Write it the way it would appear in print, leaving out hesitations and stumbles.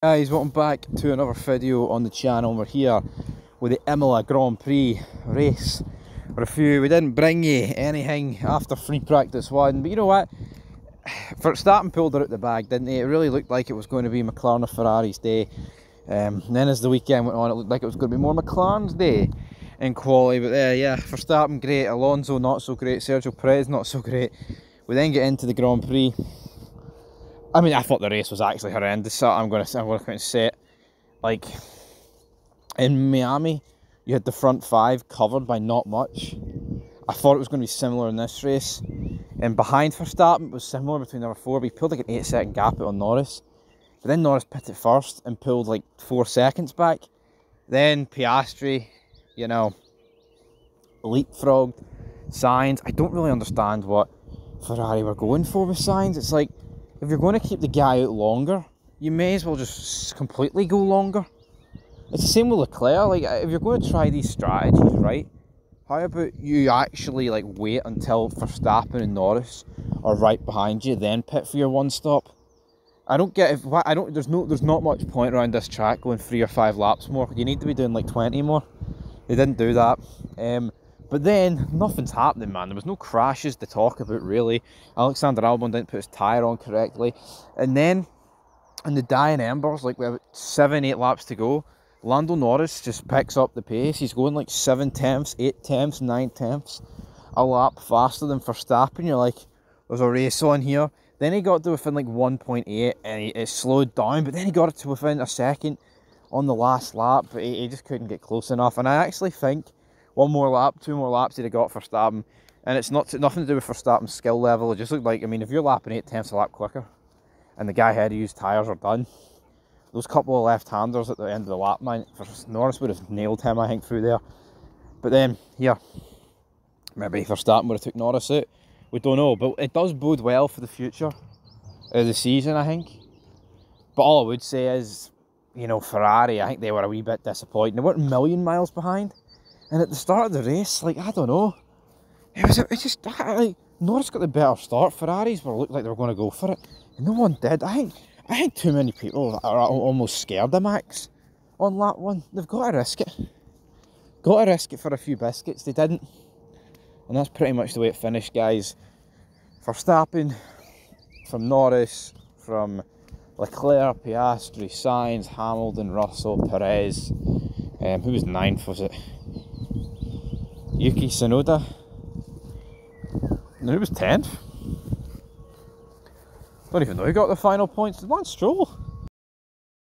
Guys, welcome back to another video on the channel. We're here with the Imola Grand Prix race review. We didn't bring you anything after free practice one, but you know what? Verstappen pulled it out the bag, didn't he? It really looked like it was going to be McLaren or Ferrari's day. And then as the weekend went on, it looked like it was going to be more McLaren's day in quality. But yeah, Verstappen great, Alonso not so great, Sergio Perez not so great. We then get into the Grand Prix. I mean, I thought the race was actually horrendous. So I'm going to say it. Like, in Miami, you had the front five covered by not much. I thought it was going to be similar in this race. And behind Verstappen, it was similar between number four, but he pulled like an 8-second gap out on Norris. But then Norris pitted first and pulled like 4 seconds back. Then Piastri, you know, leapfrogged Sainz. I don't really understand what Ferrari were going for with Sainz. It's like, if you're going to keep the guy out longer, you may as well just completely go longer. It's the same with Leclerc. Like, if you're going to try these strategies, right, how about you actually like wait until Verstappen and Norris are right behind you, then pit for your one stop? I don't get there's not much point around this track going 3 or 5 laps more. You need to be doing like 20 more. They didn't do that. But then nothing's happening, man. There was no crashes to talk about, really. Alexander Albon didn't put his tyre on correctly. And then in the dying embers, like we have 7-8 laps to go, Lando Norris just picks up the pace. He's going like 7 tenths, 8 tenths, 9 tenths a lap faster than Verstappen. You're like, there's a race on here. Then he got to within like 1.8 and it slowed down, but then he got it to within a second on the last lap. But he just couldn't get close enough. And I actually think 1 more lap, 2 more laps he'd have got Verstappen. And it's nothing to do with Verstappen's skill level. It just looked like, I mean, if you're lapping 8 tenths a lap quicker and the guy had to use tyres are done, those couple of left-handers at the end of the lap, man, Norris would have nailed him, I think, through there. But then, yeah, maybe Verstappen would have took Norris out. We don't know, but it does bode well for the future of the season, I think. But all I would say is, you know, Ferrari, I think they were a wee bit disappointed. They weren't a million miles behind. And at the start of the race, like, I don't know, it just, like, Norris got the better start. Ferraris looked like they were going to go for it, and no one did. I think too many people are almost scared of Max on lap 1. They've got to risk it. Got to risk it for a few biscuits. They didn't. And that's pretty much the way it finished, guys. Verstappen, from Norris, from Leclerc, Piastri, Sainz, Hamilton, Russell, Perez. Who was 9th, was it? Yuki Tsunoda. No, who was 10th? Don't even know who got the final points. Did Lance Stroll?